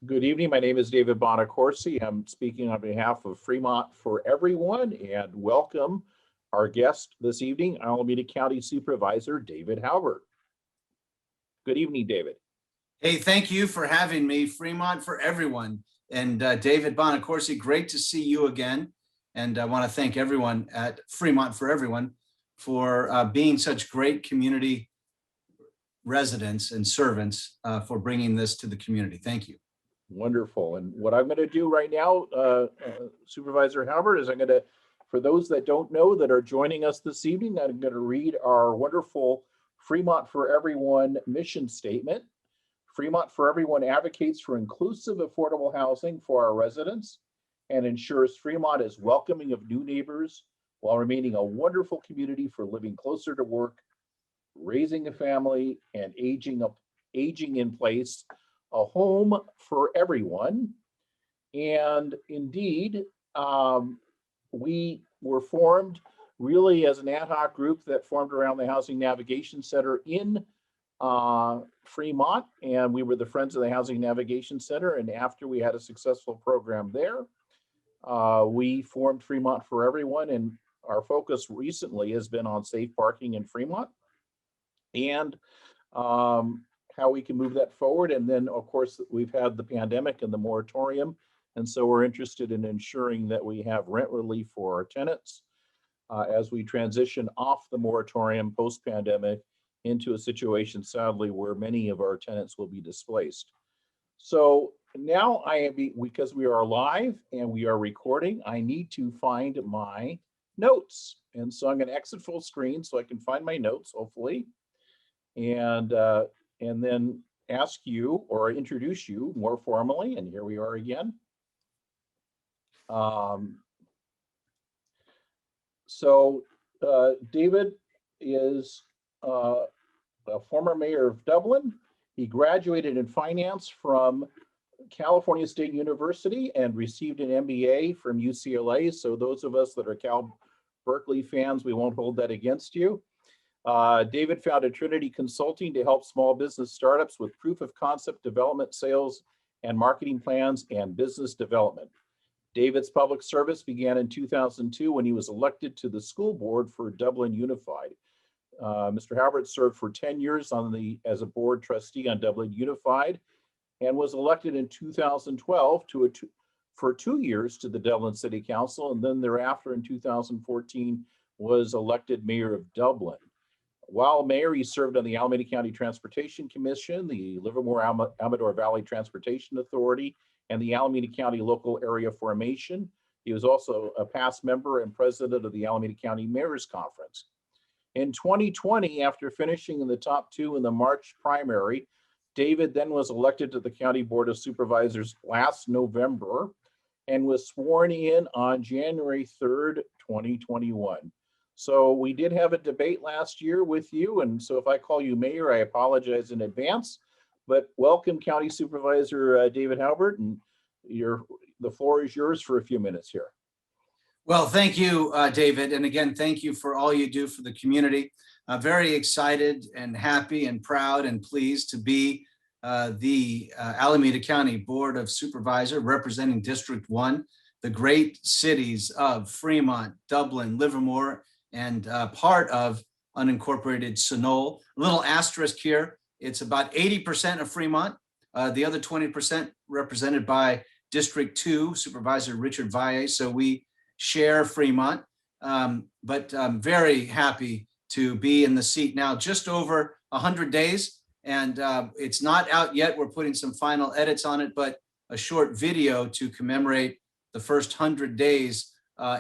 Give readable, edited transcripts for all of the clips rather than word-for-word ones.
Good evening. My name is David Bonacorsi. I'm speaking on behalf of Fremont for Everyone, and welcome our guest this evening, Alameda County Supervisor David Haubert. Good evening, David. Hey, thank you for having me, Fremont for Everyone. And David Bonacorsi, great to see you again. And I want to thank everyone at Fremont for Everyone for being such great community residents and servants for bringing this to the community. Thank you. Wonderful. And what I'm going to do right now, Supervisor Haubert, is I'm going to, for those that don't know that are joining us this evening, I'm going to read our wonderful Fremont for Everyone mission statement. Fremont for Everyone advocates for inclusive, affordable housing for our residents and ensures Fremont is welcoming of new neighbors while remaining a wonderful community for living closer to work, raising a family, and aging in place, a home for everyone. And indeed, we were formed really as an ad hoc group that formed around the Housing Navigation Center in Fremont, and we were the Friends of the Housing Navigation Center. And after we had a successful program there, we formed Fremont for Everyone, and our focus recently has been on safe parking in Fremont and how we can move that forward. And then, of course, we've had the pandemic and the moratorium, and so we're interested in ensuring that we have rent relief for our tenants as we transition off the moratorium post-pandemic into a situation, sadly, where many of our tenants will be displaced. So now because we are live and we are recording, I need to find my notes. And so I'm going to exit full screen so I can find my notes, hopefully, and then ask you or introduce you more formally. And here we are again. David is a former mayor of Dublin. He graduated in finance from California State University and received an MBA from UCLA. So those of us that are Cal Berkeley fans, we won't hold that against you. David founded Trinity Consulting to help small business startups with proof of concept development, sales and marketing plans, and business development. David's public service began in 2002 when he was elected to the school board for Dublin Unified. Mr. Haubert served for 10 years as a board trustee on Dublin Unified and was elected in 2012 for 2 years to the Dublin City Council, and then thereafter in 2014 was elected mayor of Dublin. While mayor, he served on the Alameda County Transportation Commission, the Livermore-Amador Valley Transportation Authority, and the Alameda County Local Area Formation. He was also a past member and president of the Alameda County Mayor's Conference. In 2020, after finishing in the top 2 in the March primary, David then was elected to the County Board of Supervisors last November and was sworn in on January 3rd, 2021. So we did have a debate last year with you, and so if I call you mayor, I apologize in advance. But welcome, County Supervisor David Haubert, and the floor is yours for a few minutes here. Well, thank you, David. And again, thank you for all you do for the community. Very excited and happy and proud and pleased to be the Alameda County Board of Supervisors representing District 1, the great cities of Fremont, Dublin, Livermore, and part of unincorporated Sunol. A little asterisk here. It's about 80% of Fremont, the other 20% represented by District 2, Supervisor Richard Valle. So we share Fremont, but I'm very happy to be in the seat now, just over 100 days. And it's not out yet. We're putting some final edits on it, but a short video to commemorate the first 100 days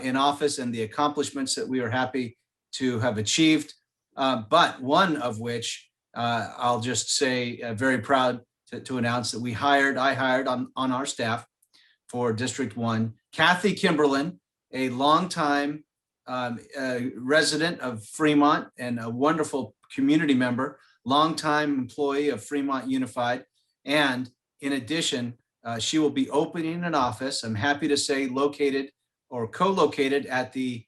in office and the accomplishments that we are happy to have achieved. But one of which I'll just say very proud to announce that I hired on our staff for District 1, Kathy Kimberlin, a longtime resident of Fremont and a wonderful community member, longtime employee of Fremont Unified. And in addition, she will be opening an office, I'm happy to say located or co-located at the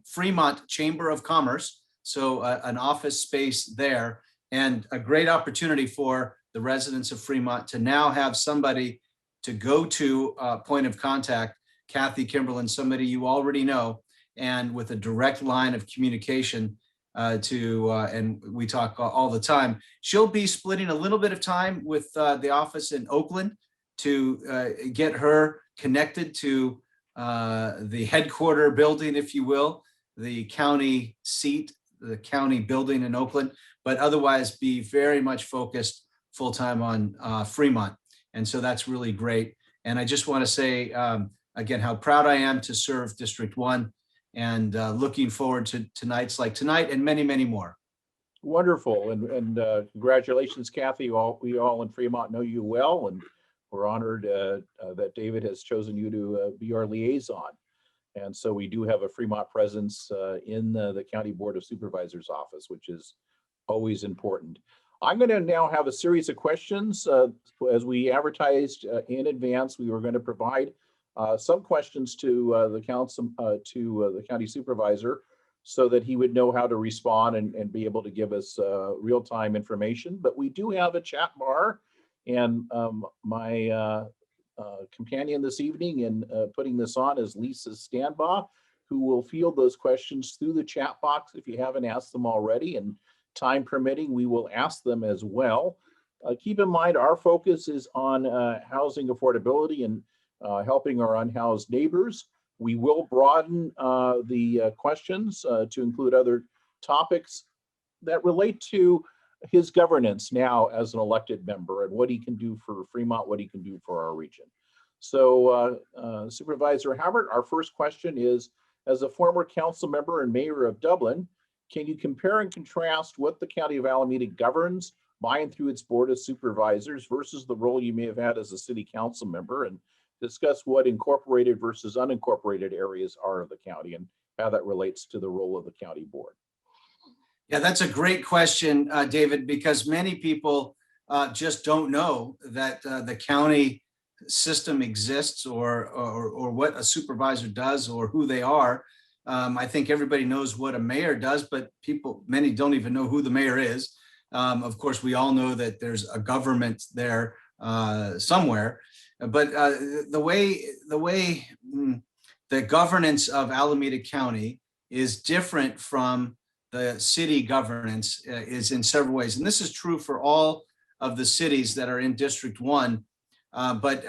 Fremont Chamber of Commerce. So an office space there and a great opportunity for the the residents of Fremont to now have somebody to go to, point of contact, Kathy Kimberlin, somebody you already know, and with a direct line of communication and we talk all the time. She'll be splitting a little bit of time with the office in Oakland to get her connected to the headquarter building, if you will, the county seat, the county building in Oakland, but otherwise be very much focused full-time on Fremont. And so that's really great. And I just want to say, again, how proud I am to serve District 1 and looking forward to nights like tonight and many, many more. Wonderful. And congratulations, Kathy. We all in Fremont know you well, and we're honored that David has chosen you to be our liaison. And so we do have a Fremont presence in the County Board of Supervisors office, which is always important. I'm going to now have a series of questions. As we advertised in advance, we were going to provide some questions to the council, to the county supervisor, so that he would know how to respond and be able to give us real-time information. But we do have a chat bar, and my companion this evening in putting this on is Lisa Stanbaugh, who will field those questions through the chat box if you haven't asked them already, and time permitting, we will ask them as well. Keep in mind, our focus is on housing affordability and helping our unhoused neighbors. We will broaden the questions to include other topics that relate to his governance now as an elected member and what he can do for Fremont, what he can do for our region. So Supervisor Haubert, our first question is, as a former council member and mayor of Dublin, can you compare and contrast what the County of Alameda governs by and through its Board of Supervisors versus the role you may have had as a city council member, and discuss what incorporated versus unincorporated areas are of the county and how that relates to the role of the county board? Yeah, that's a great question, David, because many people just don't know that the county system exists or what a supervisor does or who they are. I think everybody knows what a mayor does, but many don't even know who the mayor is. Of course, we all know that there's a government there somewhere, but the way the governance of Alameda County is different from the city governance is in several ways. And this is true for all of the cities that are in District 1. But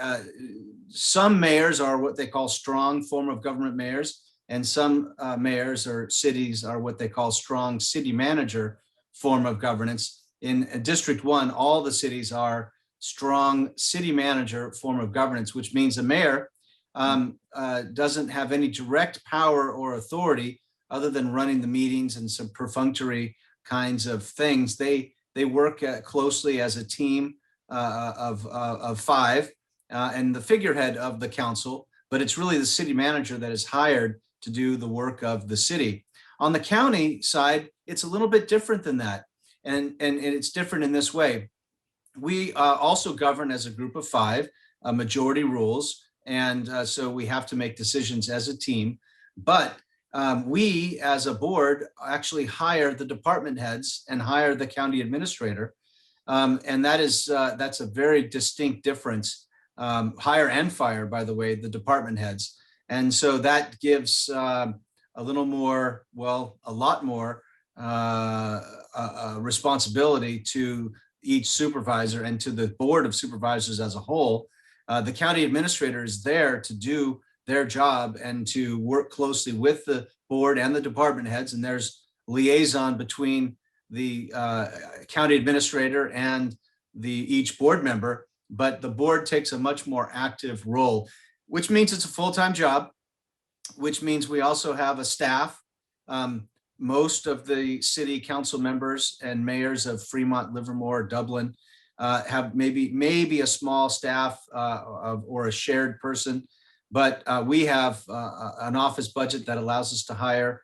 some mayors are what they call strong form of government mayors, and some mayors or cities are what they call strong city manager form of governance. In District 1, all the cities are strong city manager form of governance, which means a mayor doesn't have any direct power or authority other than running the meetings and some perfunctory kinds of things. They work closely as a team of five and the figurehead of the council, but it's really the city manager that is hired to do the work of the city. On the county side, it's a little bit different than that. And it's different in this way. We also govern as a group of five, majority rules. And so we have to make decisions as a team. But we as a board actually hire the department heads and hire the county administrator. And that's a very distinct difference. Hire and fire, by the way, the department heads. And so that gives a little more, well, a lot more responsibility to each supervisor and to the board of supervisors as a whole. The county administrator is there to do their job and to work closely with the board and the department heads. And there's liaison between the county administrator and each board member, but the board takes a much more active role, which means it's a full-time job, which means we also have a staff. Most of the city council members and mayors of Fremont, Livermore, Dublin have maybe a small staff or a shared person, but we have an office budget that allows us to hire,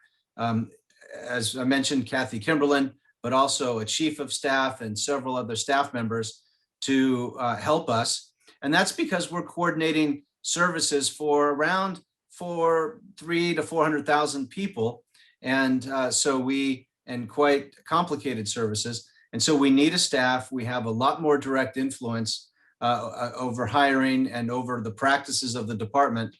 as I mentioned, Kathy Kimberlin, but also a chief of staff and several other staff members to help us. And that's because we're coordinating services for around 300,000 to 400,000 people. And quite complicated services. And so we need a staff. We have a lot more direct influence over hiring and over the practices of the department.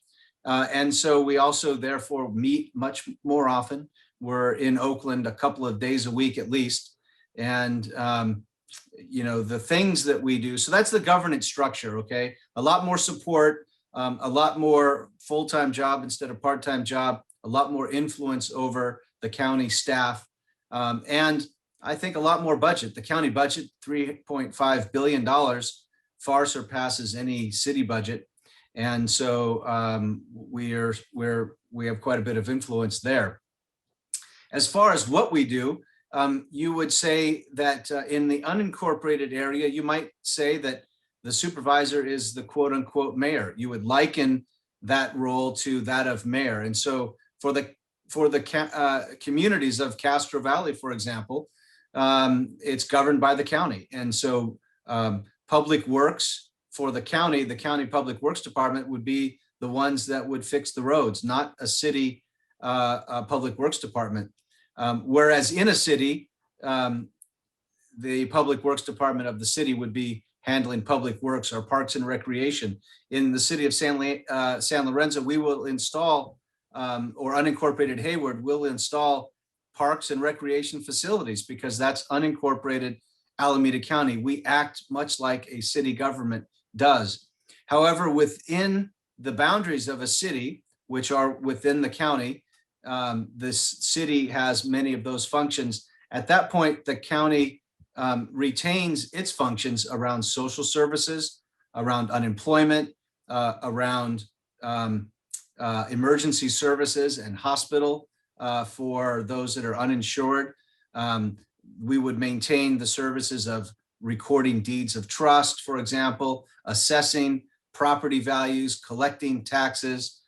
And so we also therefore meet much more often. We're in Oakland a couple of days a week at least. And you know, the things that we do, so that's the governance structure, okay? A lot more support, a lot more full-time job instead of part-time job, a lot more influence over the county staff, and I think a lot more budget. The county budget, $3.5 billion, far surpasses any city budget. And so we have quite a bit of influence there. As far as what we do, you would say that in the unincorporated area, you might say that the supervisor is the quote unquote mayor. You would liken that role to that of mayor. And so for the communities of Castro Valley, for example, it's governed by the county. And so public works for the county public works department would be the ones that would fix the roads, not a city public works department. Whereas in a city, the public works department of the city would be handling public works or parks and recreation. In the city of San Lorenzo, we will install, or unincorporated Hayward will install parks and recreation facilities because that's unincorporated Alameda County. We act much like a city government does. However, within the boundaries of a city, which are within the county, this city has many of those functions. At that point, the county retains its functions around social services, around unemployment, around emergency services and hospital for those that are uninsured. We would maintain the services of recording deeds of trust, for example, assessing property values, collecting taxes,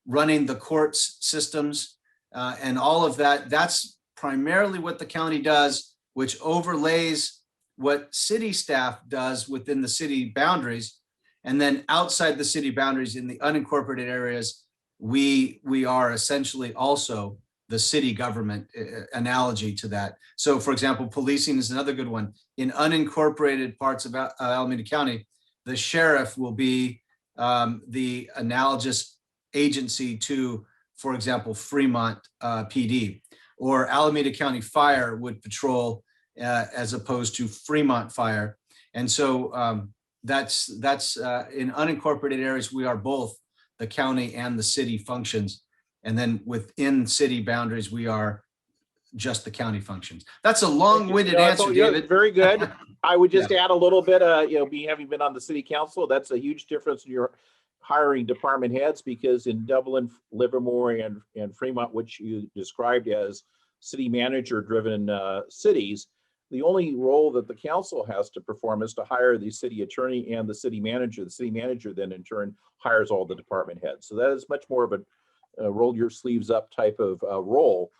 running the courts systems, and all of that. That's primarily what the county does, which overlays what city staff does within the city boundaries. And then outside the city boundaries in the unincorporated areas, we are essentially also the city government analogy to that. So for example, policing is another good one. In unincorporated parts of Alameda County, the sheriff will be the analogous agency to, for example, Fremont PD, or Alameda County Fire would patrol as opposed to Fremont Fire. And so that's in unincorporated areas, we are both the county and the city functions. And then within city boundaries, we are just the county functions. That's a long-winded answer, David. Very good. I would just add a little bit, having been on the city council, that's a huge difference in your hiring department heads, because in Dublin, Livermore, and Fremont, which you described as city manager-driven cities, the only role that the council has to perform is to hire the city attorney and the city manager. The city manager then in turn hires all the department heads. So that is much more of a roll your sleeves up type of role.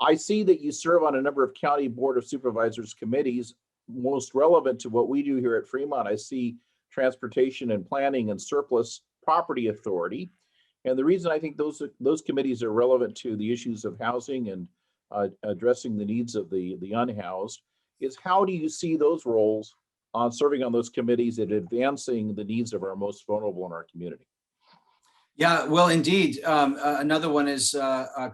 I see that you serve on a number of county board of supervisors committees. Most relevant to what we do here at Fremont, I see transportation and planning and surplus property authority. And the reason I think those committees are relevant to the issues of housing and addressing the needs of the unhoused is, how do you see those roles on serving on those committees and advancing the needs of our most vulnerable in our community? Yeah, well, indeed. Another one is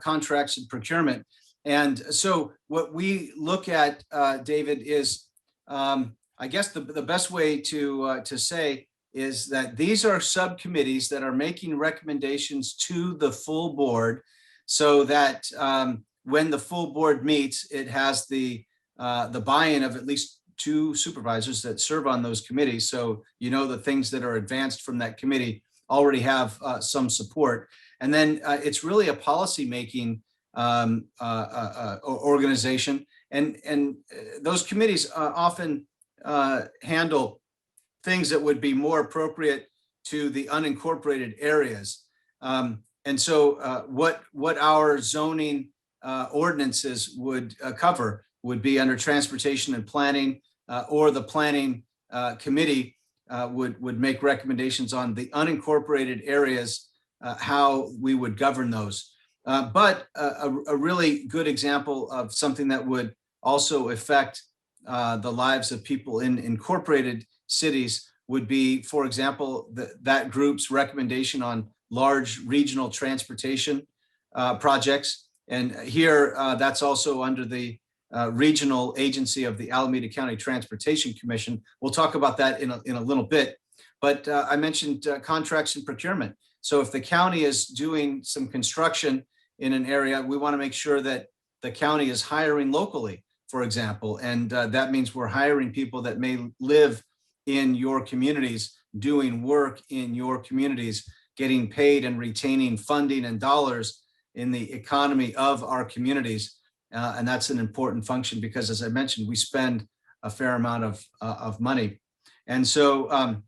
contracts and procurement. And so what we look at, David, is I guess the best way to say is that these are subcommittees that are making recommendations to the full board, so that when the full board meets, it has the buy-in of at least 2 supervisors that serve on those committees. So the things that are advanced from that committee already have some support. And then it's really a policy-making organization. And those committees often handle things that would be more appropriate to the unincorporated areas. And so what our zoning ordinances would cover would be under transportation and planning, or the planning committee would make recommendations on the unincorporated areas, how we would govern those. But a really good example of something that would also affect the lives of people in incorporated cities would be, for example, that group's recommendation on large regional transportation projects. And here, that's also under the regional agency of the Alameda County Transportation Commission. We'll talk about that in a little bit. But I mentioned contracts and procurement. So if the county is doing some construction in an area, we want to make sure that the county is hiring locally, for example. And that means we're hiring people that may live in your communities, doing work in your communities, getting paid and retaining funding and dollars in the economy of our communities. And that's an important function because, as I mentioned, we spend a fair amount of money. And so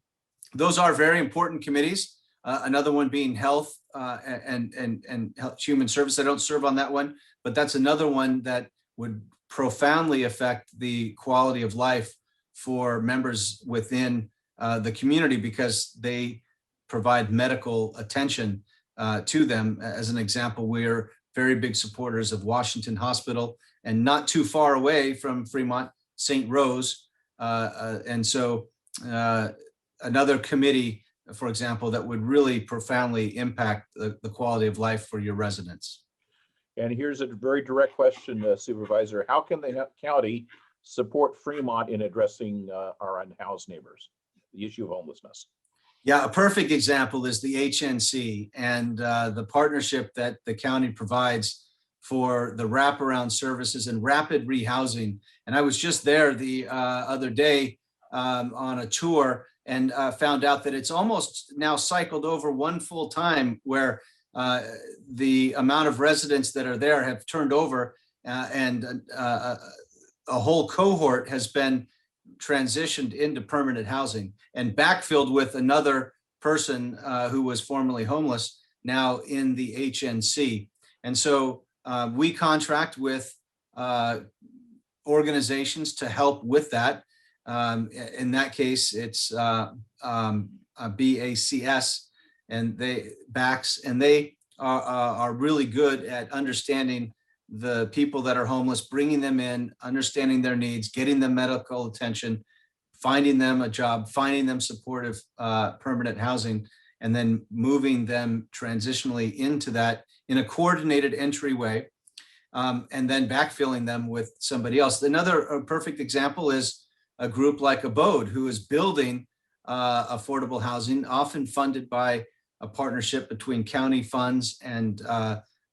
those are very important committees. Another one being health and human service. I don't serve on that one, but that's another one that would profoundly affect the quality of life for members within the community because they provide medical attention to them. As an example, we're very big supporters of Washington Hospital and not too far away from Fremont, St. Rose. And so another committee, for example, that would really profoundly impact the quality of life for your residents. And here's a very direct question, Supervisor. How can the county support Fremont in addressing our unhoused neighbors, the issue of homelessness? Yeah, a perfect example is the HNC and the partnership that the county provides for the wraparound services and rapid rehousing. And I was just there the other day on a tour and found out that it's almost now cycled over one full time where the amount of residents that are there have turned over and a whole cohort has been transitioned into permanent housing and backfilled with another person who was formerly homeless now in the HNC. And so we contract with organizations to help with that. In that case, it's BACS and they are really good at understanding the people that are homeless, bringing them in, understanding their needs, getting them medical attention, finding them a job, finding them supportive permanent housing, and then moving them transitionally into that in a coordinated entryway, and then backfilling them with somebody else. Another perfect example is a group like Abode, who is building affordable housing, often funded by a partnership between county funds and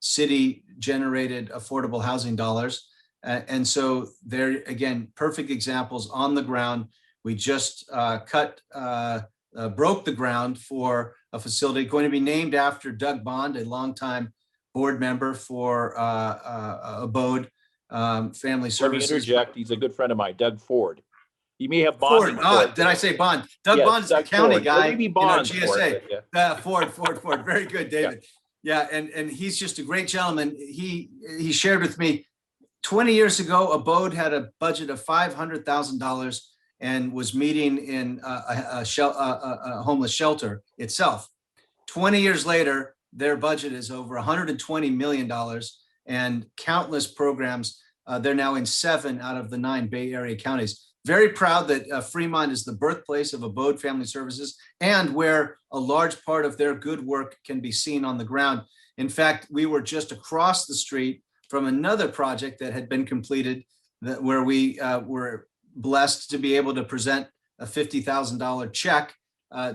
city-generated affordable housing dollars. And so they're, again, perfect examples on the ground. We just broke the ground for a facility going to be named after Doug Bond, a longtime board member for Abode Family Services. Let me interject. He's a good friend of mine, Doug Ford. You may have Bond. Ford. Did I say Bond? Doug Bond's the county Ford. guy. Well, maybe Bond. GSA. Ford. Ford. Very good, David. Yeah, and he's just a great gentleman. He shared with me 20 years ago, Abode had a budget of $500,000 and was meeting in a homeless shelter itself. 20 years later, their budget is over $120 million and countless programs. They're now in 7 out of the 9 Bay Area counties. Very proud that Fremont is the birthplace of Abode Family Services and where a large part of their good work can be seen on the ground. In fact, we were just across the street from another project that had been completed where we were blessed to be able to present a $50,000 check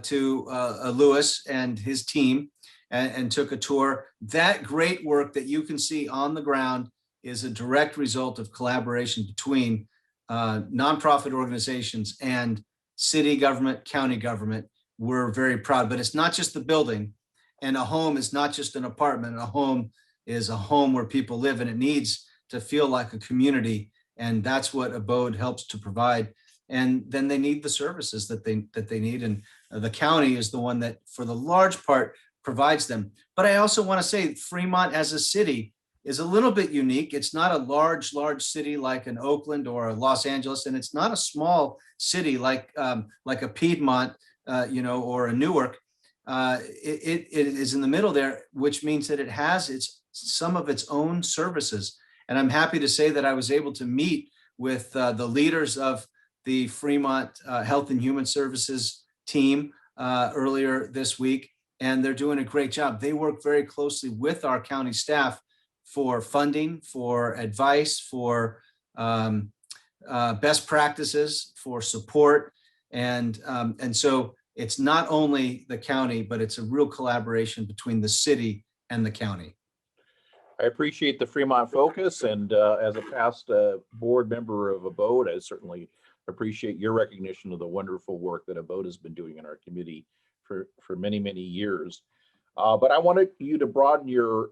to Lewis and his team and took a tour. That great work that you can see on the ground is a direct result of collaboration between nonprofit organizations and city government, county government. We're very proud, but it's not just the building, and a home is not just an apartment. A home is a home where people live, and it needs to feel like a community, and that's what Abode helps to provide. And then they need the services that they need, and the county is the one that, for the large part, provides them. But I also want to say Fremont as a city is a little bit unique. It's not a large city like an Oakland or a Los Angeles, and it's not a small city like a Piedmont, or a Newark. It is in the middle there, which means that it has some of its own services. And I'm happy to say that I was able to meet with the leaders of the Fremont Health and Human Services team earlier this week, and they're doing a great job. They work very closely with our county staff for funding, for advice, for best practices, for support. And so it's not only the county, but it's a real collaboration between the city and the county. I appreciate the Fremont focus, and as a past board member of Abode, I certainly appreciate your recognition of the wonderful work that Abode has been doing in our community for many, many years. But I wanted you to broaden your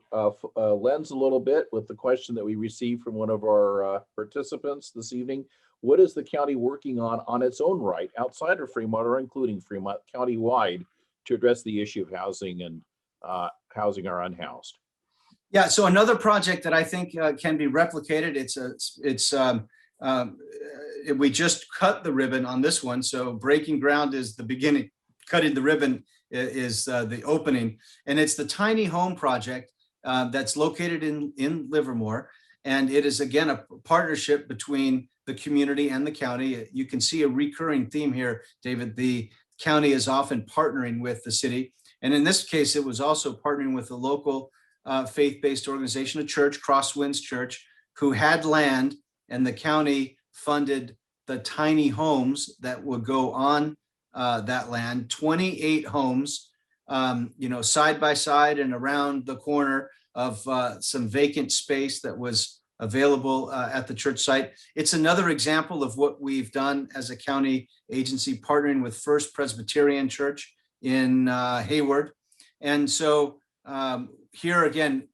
lens a little bit with the question that we received from one of our participants this evening. What is the county working on its own right, outside of Fremont or including Fremont, county-wide, to address the issue of housing and housing our unhoused? Yeah, so another project that I think can be replicated. We just cut the ribbon on this one. So breaking ground is the beginning. Cutting the ribbon is the opening, and it's the tiny home project that's located in Livermore. And it is, again, a partnership between the community and the county. You can see a recurring theme here, David. The county is often partnering with the city. And in this case, it was also partnering with a local faith-based organization, a church, Crosswinds Church, who had land, and the county funded the tiny homes that would go on that land, 28 homes, side by side and around the corner of some vacant space that was available at the church site. It's another example of what we've done as a county agency, partnering with First Presbyterian Church in Hayward. And so here again,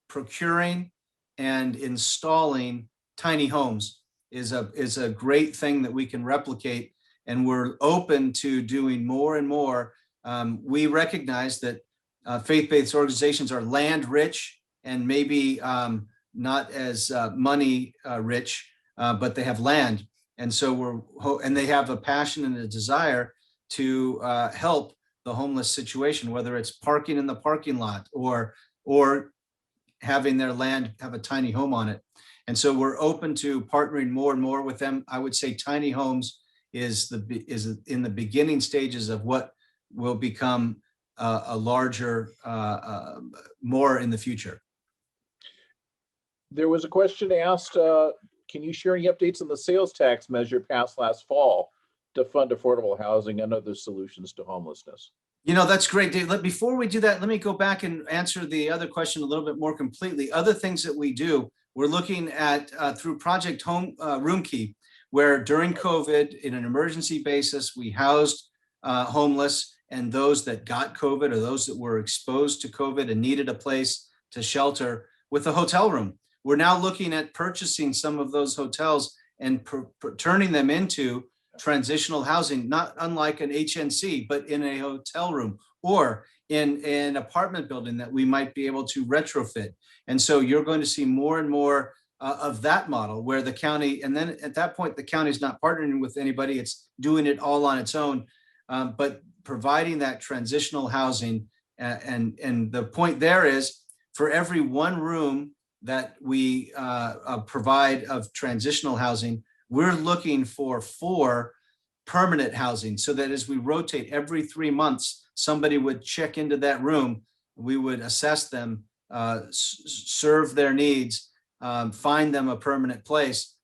procuring and installing tiny homes is a great thing that we can replicate, and we're open to doing more and more. We recognize that faith-based organizations are land rich and maybe not as money rich, but they have land, and so and they have a passion and a desire to help the homeless situation, whether it's parking in the parking lot or having their land have a tiny home on it. And so we're open to partnering more and more with them. I would say tiny homes is in the beginning stages of what will become a larger, more in the future. There was a question asked, can you share any updates on the sales tax measure passed last fall to fund affordable housing and other solutions to homelessness? That's great, Dave. Before we do that, let me go back and answer the other question a little bit more completely. Other things that we do, we're looking at through Project Room Key, where during COVID, in an emergency basis, we housed homeless and those that got COVID or those that were exposed to COVID and needed a place to shelter with a hotel room. We're now looking at purchasing some of those hotels and turning them into transitional housing, not unlike an HNC, but in a hotel room or in an apartment building that we might be able to retrofit. And so you're going to see more and more of that model where the county, and then at that point, the county is not partnering with anybody, it's doing it all on its own, but providing that transitional housing. And the point there is, for every one room that we provide of transitional housing, we're looking for 4 permanent housing, so that as we rotate every 3 months, somebody would check into that room, we would assess them, serve their needs, find them a permanent place.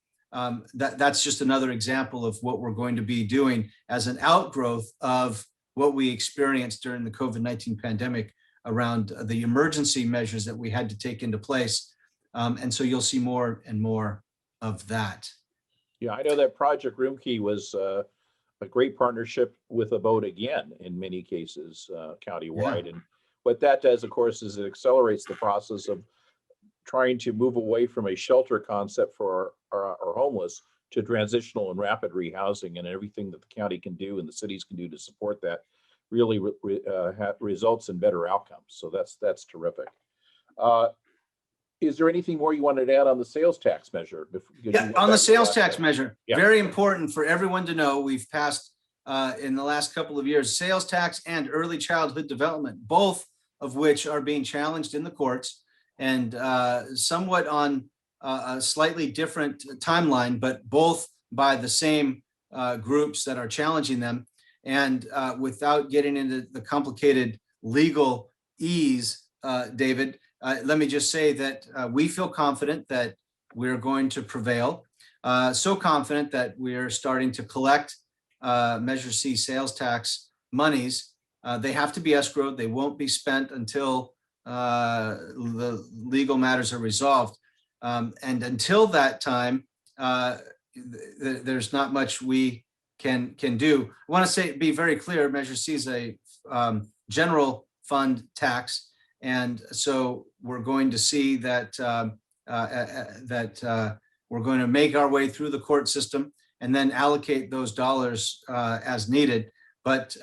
That's just another example of what we're going to be doing as an outgrowth of what we experienced during the COVID-19 pandemic around the emergency measures that we had to take into place. And so you'll see more and more of that. Yeah, I know that Project Room Key was a great partnership with Abode again, in many cases, countywide. Yeah. And what that does, of course, is it accelerates the process of trying to move away from a shelter concept for our homeless to transitional and rapid rehousing, and everything that the county can do and the cities can do to support that really results in better outcomes. So that's terrific. Is there anything more you wanted to add on the sales tax measure? Yeah, on the sales tax measure, yeah. Very important for everyone to know, we've passed in the last couple of years, sales tax and early childhood development, both of which are being challenged in the courts and somewhat on a slightly different timeline, but both by the same groups that are challenging them. And without getting into the complicated legal ease, David, let me just say that we feel confident that we're going to prevail. So confident that we're starting to collect Measure C sales tax monies. They have to be escrowed. They won't be spent until the legal matters are resolved. And until that time, there's not much we can do. I want to be very clear, Measure C is a general fund tax. And so we're going to see that we're going to make our way through the court system and then allocate those dollars as needed. But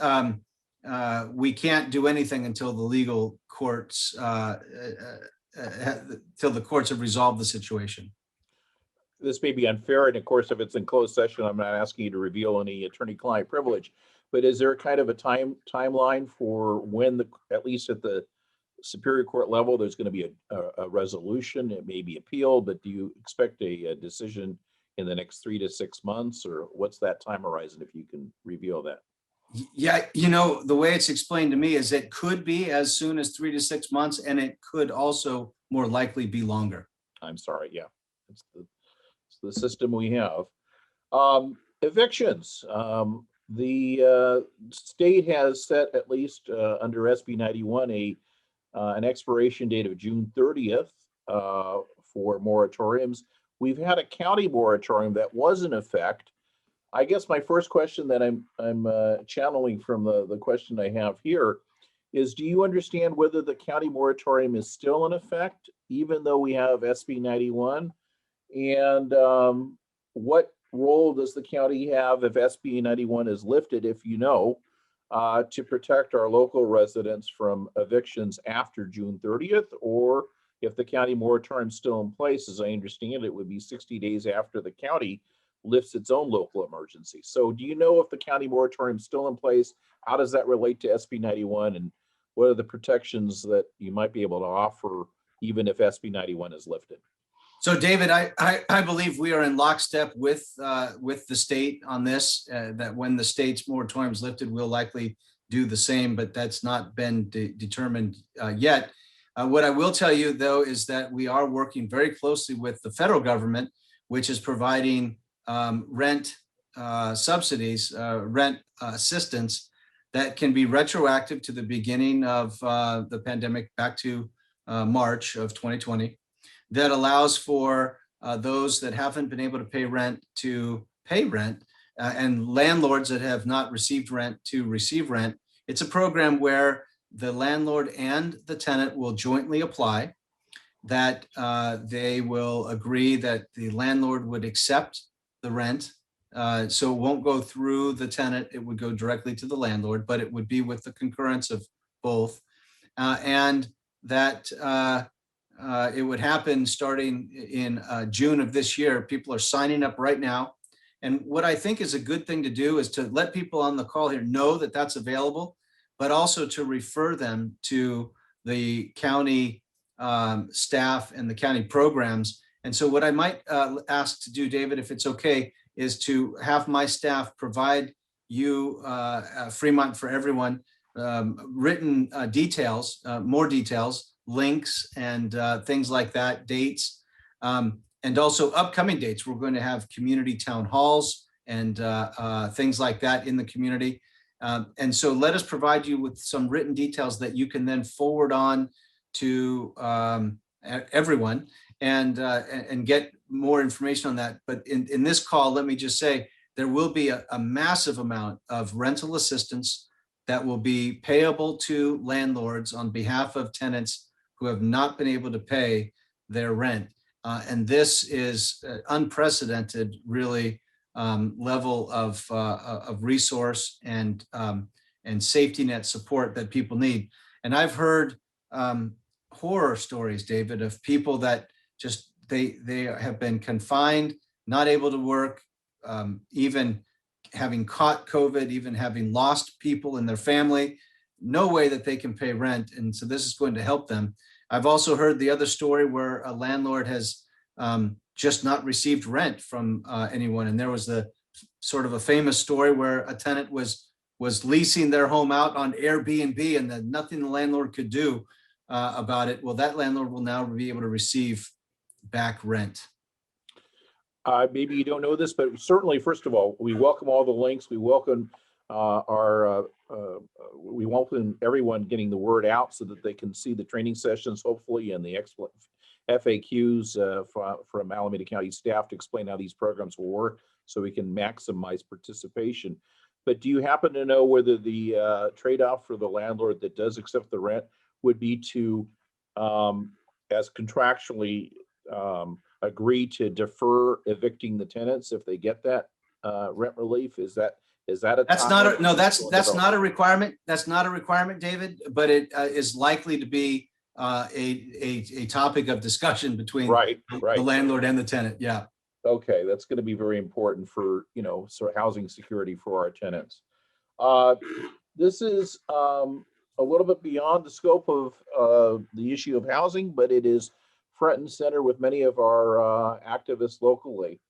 we can't do anything until the legal courts, till the courts have resolved the situation. This may be unfair, and of course, if it's in closed session, I'm not asking you to reveal any attorney-client privilege, but is there kind of a timeline for when, at least at the Superior Court level, there's going to be a resolution? It may be appealed, but do you expect a decision in the next 3 to 6 months, or what's that time horizon, if you can reveal that? Yeah, the way it's explained to me is it could be as soon as 3 to 6 months, and it could also more likely be longer. I'm sorry, yeah, it's the system we have. Evictions. The state has set, at least under SB 91, an expiration date of June 30th for moratoriums. We've had a county moratorium that was in effect. I guess my first question that I'm channeling from the question I have here is, do you understand whether the county moratorium is still in effect, even though we have SB 91? And what role does the county have if SB 91 is lifted, if you know, to protect our local residents from evictions after June 30th? Or if the county moratorium is still in place, as I understand it, would be 60 days after the county lifts its own local emergency. So do you know if the county moratorium is still in place? How does that relate to SB 91? And what are the protections that you might be able to offer even if SB 91 is lifted? So, David, I believe we are in lockstep with the state on this, that when the state's moratorium is lifted, we'll likely do the same, but that's not been determined yet. What I will tell you, though, is that we are working very closely with the federal government, which is providing rent subsidies, rent assistance that can be retroactive to the beginning of the pandemic back to March of 2020. That allows for those that haven't been able to pay rent to pay rent, and landlords that have not received rent to receive rent. It's a program where the landlord and the tenant will jointly apply, that they will agree that the landlord would accept the rent. So it won't go through the tenant, it would go directly to the landlord, but it would be with the concurrence of both. And that it would happen starting in June of this year. People are signing up right now. And what I think is a good thing to do is to let people on the call here know that that's available, but also to refer them to the county staff and the county programs. And so what I might ask to do, David, if it's okay, is to have my staff provide you, Fremont for Everyone, written details, more details, links and things like that, dates, and also upcoming dates. We're going to have community town halls and things like that in the community. And so let us provide you with some written details that you can then forward on to everyone and get more information on that. But in this call, let me just say, there will be a massive amount of rental assistance that will be payable to landlords on behalf of tenants who have not been able to pay their rent. And this is unprecedented, really, level of resource and safety net support that people need. And I've heard horror stories, David, of people that just, they have been confined, not able to work, even having caught COVID, even having lost people in their family, no way that they can pay rent. And so this is going to help them. I've also heard the other story where a landlord has just not received rent from anyone. And there was the sort of a famous story where a tenant was leasing their home out on Airbnb, and then nothing the landlord could do about it. Well, that landlord will now be able to receive back rent. Maybe you don't know this, but certainly, first of all, we welcome all the links. We welcome we welcome everyone getting the word out so that they can see the training sessions, hopefully, and the excellent FAQs from Alameda County staff to explain how these programs will work so we can maximize participation. But do you happen to know whether the trade-off for the landlord that does accept the rent would be to, as contractually, agree to defer evicting the tenants if they get that rent relief? Is that a that's not a requirement. That's not a requirement, David, but it is likely to be a topic of discussion between the landlord and the tenant. Yeah. Okay, that's going to be very important for, sort of housing security for our tenants. This is a little bit beyond the scope of the issue of housing, but it is front and center with many of our activists locally.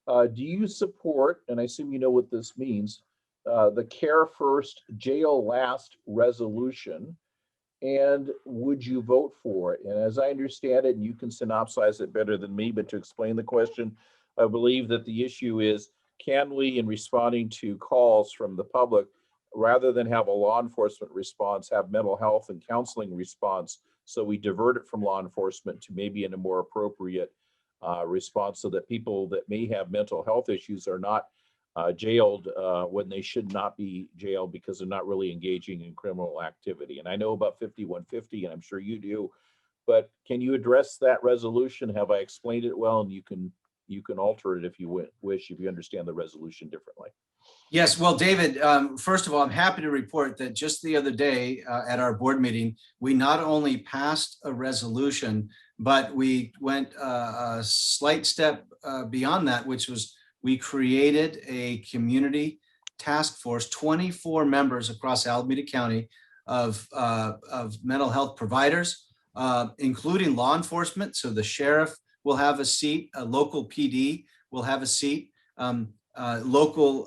Do you support, and I assume you know what this means, the Care First, Jail Last resolution? And would you vote for it? And as I understand it, and you can synopsize it better than me, but to explain the question, I believe that the issue is, can we, in responding to calls from the public, rather than have a law enforcement response, have mental health and counseling response, so we divert it from law enforcement to maybe in a more appropriate response, so that people that may have mental health issues are not jailed when they should not be jailed because they're not really engaging in criminal activity. And I know about 5150, and I'm sure you do, but can you address that resolution? Have I explained it well? And you can alter it if you wish, if you understand the resolution differently. Yes, well, David, first of all, I'm happy to report that just the other day at our board meeting, we not only passed a resolution, but we went a slight step beyond that, which was we created a community task force, 24 members across Alameda County of mental health providers, including law enforcement. So the sheriff will have a seat, a local PD will have a seat, local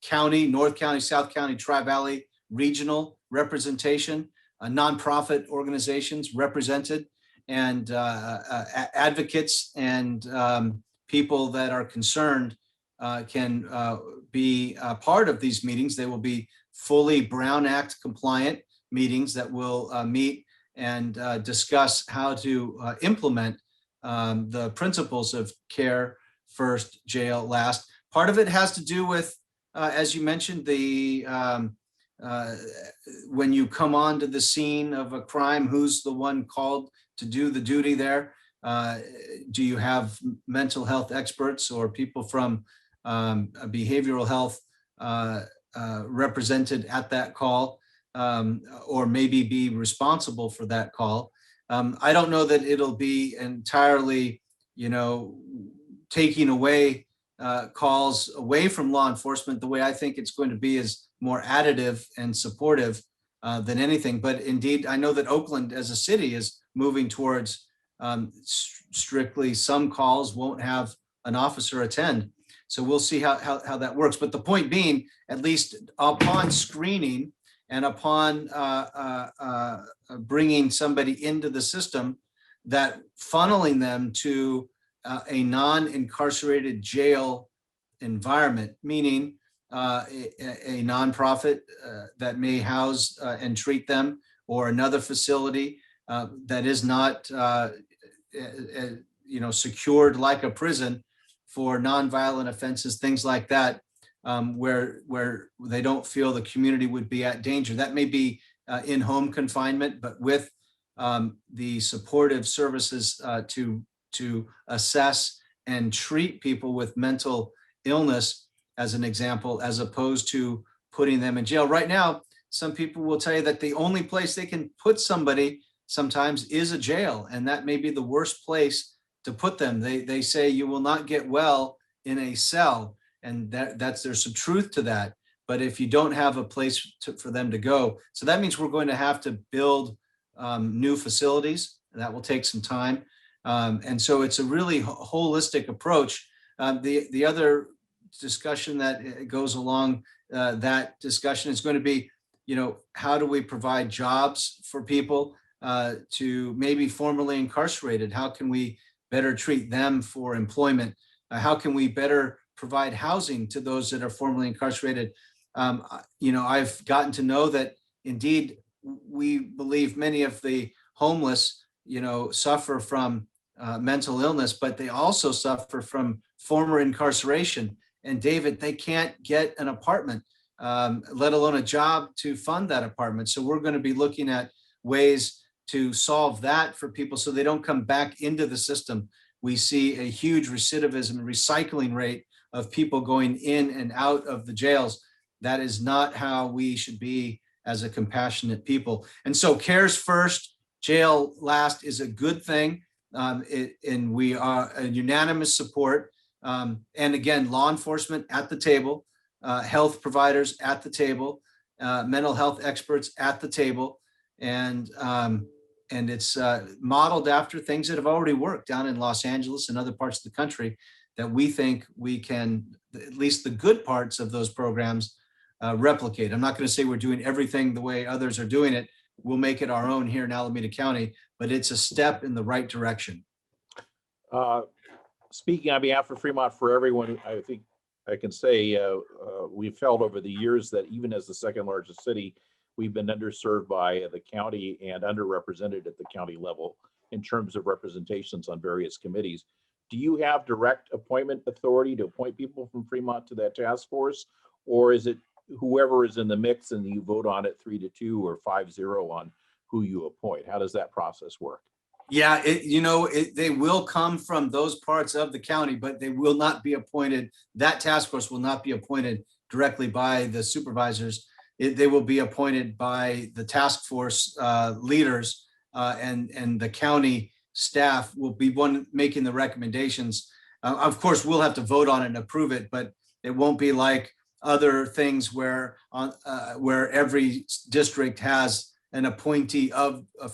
county, North County, South County, Tri-Valley, regional representation, nonprofit organizations represented, and advocates and people that are concerned can be part of these meetings. They will be fully Brown Act compliant meetings that will meet and discuss how to implement the principles of Care First, Jail Last. Part of it has to do with, as you mentioned, the when you come onto the scene of a crime, who's the one called to do the duty there? Do you have mental health experts or people from behavioral health represented at that call, or maybe be responsible for that call? I don't know that it'll be entirely, taking away calls away from law enforcement. The way I think it's going to be is more additive and supportive than anything. But indeed, I know that Oakland as a city is moving towards strictly some calls won't have an officer attend. So we'll see how that works. But the point being, at least upon screening and upon bringing somebody into the system, that funneling them to a non-incarcerated jail environment, meaning a nonprofit that may house and treat them, or another facility that is not secured like a prison for nonviolent offenses, things like that, where they don't feel the community would be at danger. That may be in-home confinement, but with the supportive services to assess and treat people with mental illness, as an example, as opposed to putting them in jail. Right now, some people will tell you that the only place they can put somebody sometimes is a jail, and that may be the worst place to put them. They say you will not get well in a cell, and there's some truth to that. But if you don't have a place for them to go, so that means we're going to have to build new facilities, and that will take some time. And so it's a really holistic approach. The other discussion that goes along that discussion is going to be, how do we provide jobs for people to maybe formerly incarcerated? How can we better treat them for employment? How can we better provide housing to those that are formerly incarcerated? I've gotten to know that indeed we believe many of the homeless, suffer from mental illness, but they also suffer from former incarceration. And David, they can't get an apartment, let alone a job to fund that apartment. So we're going to be looking at ways to solve that for people so they don't come back into the system. We see a huge recidivism and recycling rate of people going in and out of the jails. That is not how we should be as a compassionate people. And so cares first, jail last is a good thing. And we are a unanimous support. And again, law enforcement at the table, health providers at the table, mental health experts at the table. And it's modeled after things that have already worked down in Los Angeles and other parts of the country that we think we can, at least the good parts of those programs, replicate. I'm not going to say we're doing everything the way others are doing it. We'll make it our own here in Alameda County, but it's a step in the right direction. Speaking on behalf of Fremont for Everyone, I think I can say we've felt over the years that even as the second largest city, we've been underserved by the county and underrepresented at the county level in terms of representations on various committees. Do you have direct appointment authority to appoint people from Fremont to that task force? Or is it whoever is in the mix and you vote on it 3-2 or 5-0 on who you appoint? How does that process work? Yeah, they will come from those parts of the county, but they will not be appointed. That task force will not be appointed directly by the supervisors. They will be appointed by the task force leaders, and the county staff will be one making the recommendations. Of course, we'll have to vote on it and approve it, but it won't be like other things where every district has an appointee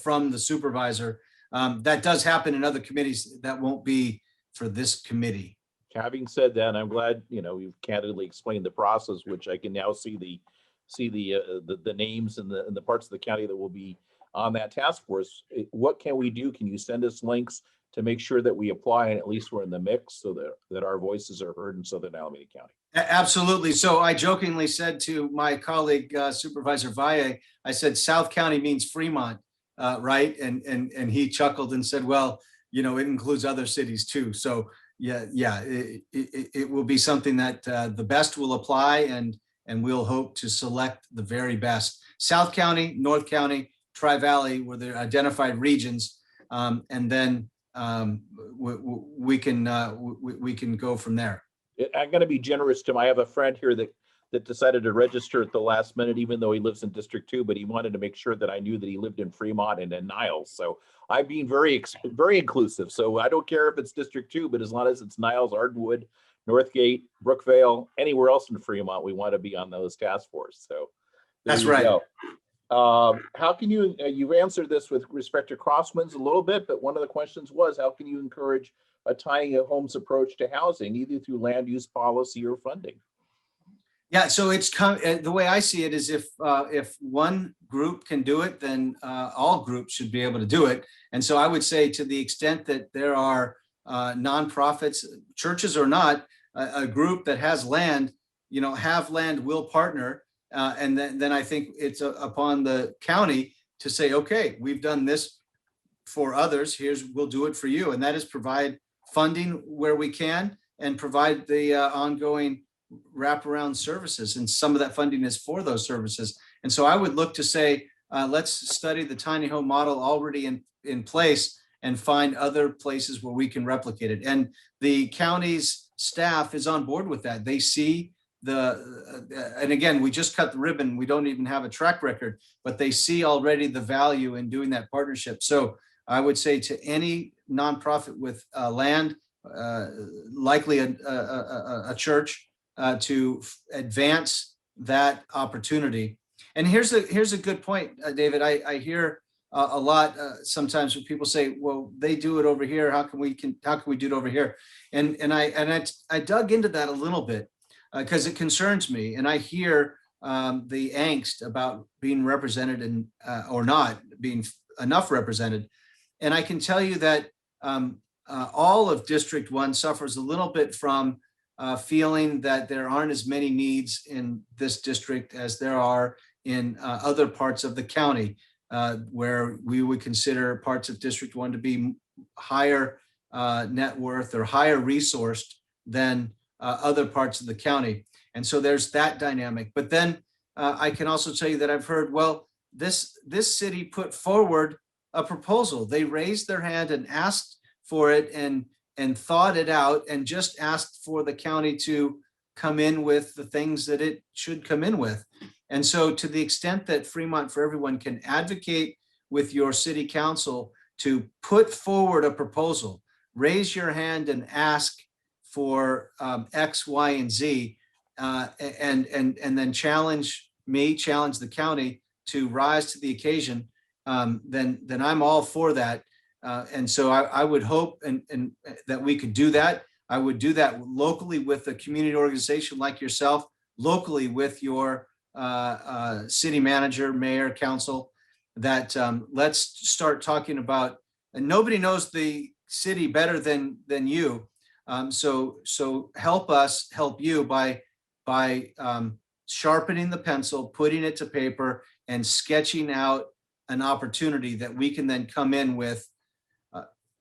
from the supervisor. That does happen in other committees. That won't be for this committee. Having said that, I'm glad you've candidly explained the process, which I can now see the names and the parts of the county that will be on that task force. What can we do? Can you send us links to make sure that we apply and at least we're in the mix so that our voices are heard in Southern Alameda County? Absolutely. So I jokingly said to my colleague, Supervisor Valle, I said, South County means Fremont, right? And he chuckled and said, well, it includes other cities too. So it will be something that the best will apply, and we'll hope to select the very best. South County, North County, Tri-Valley were the identified regions, and then we can go from there. I'm going to be generous to him. I have a friend here that decided to register at the last minute, even though he lives in District 2, but he wanted to make sure that I knew that he lived in Fremont and in Niles. So I'm being very inclusive. So I don't care if it's District 2, but as long as it's Niles, Ardenwood, Northgate, Brookvale, anywhere else in Fremont, we want to be on those task force. So that's right. How can you've answered this with respect to crosswinds a little bit, but one of the questions was, how can you encourage a tiny homes approach to housing, either through land use policy or funding? Yeah, so the way I see it is if one group can do it, then all groups should be able to do it. And so I would say, to the extent that there are nonprofits, churches or not, a group that has land, have land, will partner. And then I think it's upon the county to say, okay, we've done this for others. We'll do it for you. And that is provide funding where we can and provide the ongoing wraparound services. And some of that funding is for those services. And so I would look to say, let's study the tiny home model already in place and find other places where we can replicate it. And the county's staff is on board with that. They see and again, we just cut the ribbon. We don't even have a track record, but they see already the value in doing that partnership. So I would say to any nonprofit with land, likely a church, to advance that opportunity. And here's a good point, David. I hear a lot sometimes when people say, well, they do it over here. How can we do it over here? And I dug into that a little bit because it concerns me. And I hear the angst about being represented and or not being enough represented. And I can tell you that all of District 1 suffers a little bit from feeling that there aren't as many needs in this district as there are in other parts of the county, where we would consider parts of District 1 to be higher net worth or higher resourced than other parts of the county. And so there's that dynamic. But then I can also tell you that I've heard, well, this city put forward a proposal. They raised their hand and asked for it and thought it out and just asked for the county to come in with the things that it should come in with. And so to the extent that Fremont for Everyone can advocate with your city council to put forward a proposal, raise your hand and ask for X, Y, and Z, and then challenge the county to rise to the occasion, then I'm all for that. And so I would hope and that we could do that. I would do that locally with a community organization like yourself, locally with your city manager, mayor, council, that let's start talking about, and nobody knows the city better than you. So help us help you by sharpening the pencil, putting it to paper, and sketching out an opportunity that we can then come in with.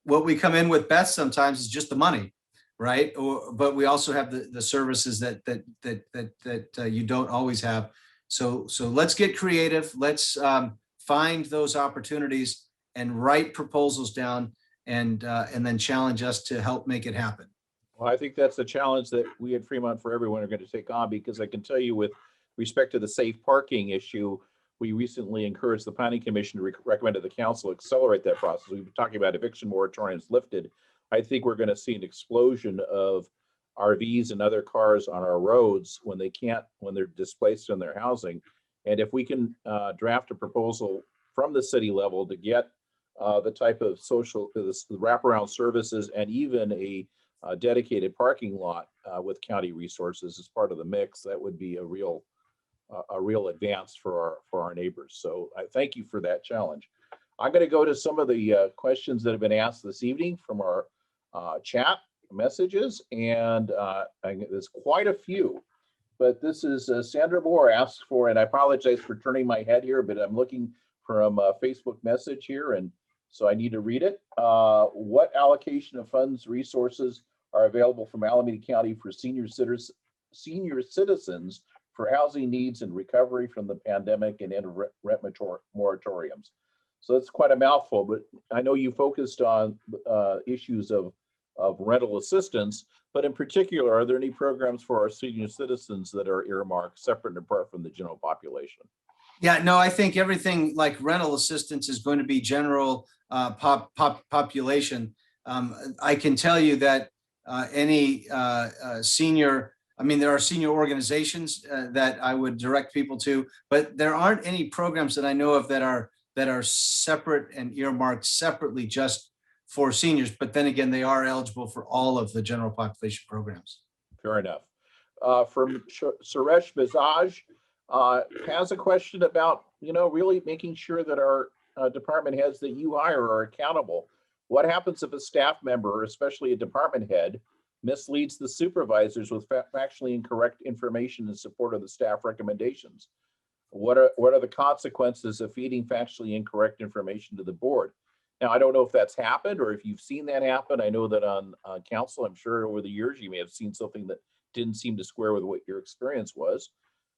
What we come in with best sometimes is just the money, right? But we also have the services that you don't always have. So let's get creative. Let's find those opportunities and write proposals down, and then challenge us to help make it happen. Well, I think that's the challenge that we at Fremont for Everyone are going to take on, because I can tell you with respect to the safe parking issue, we recently encouraged the Planning Commission to recommend to the council accelerate that process. We've been talking about eviction moratoriums lifted. I think we're going to see an explosion of RVs and other cars on our roads when they're displaced in their housing. And if we can draft a proposal from the city level to get the type of the wraparound services and even a dedicated parking lot with county resources as part of the mix, that would be a real advance for our neighbors. So I thank you for that challenge. I'm going to go to some of the questions that have been asked this evening from our chat messages, and there's quite a few. But this is Sandra Moore asks for, and I apologize for turning my head here, but I'm looking from a Facebook message here, and so I need to read it. What allocation of funds resources are available from Alameda County for senior citizens for housing needs and recovery from the pandemic and rent moratoriums? So that's quite a mouthful, but I know you focused on issues of rental assistance, but in particular, are there any programs for our senior citizens that are earmarked separate and apart from the general population? Yeah, no, I think everything like rental assistance is going to be general population. I can tell you that any senior, I mean, there are senior organizations that I would direct people to, but there aren't any programs that I know of that are separate and earmarked separately just for seniors. But then again, they are eligible for all of the general population programs. Fair enough. From Suresh Bazaj has a question about, really making sure that our department heads that you hire are accountable. What happens if a staff member, especially a department head, misleads the supervisors with factually incorrect information in support of the staff recommendations? What are the consequences of feeding factually incorrect information to the board? Now, I don't know if that's happened or if you've seen that happen. I know that on council, I'm sure over the years, you may have seen something that didn't seem to square with what your experience was.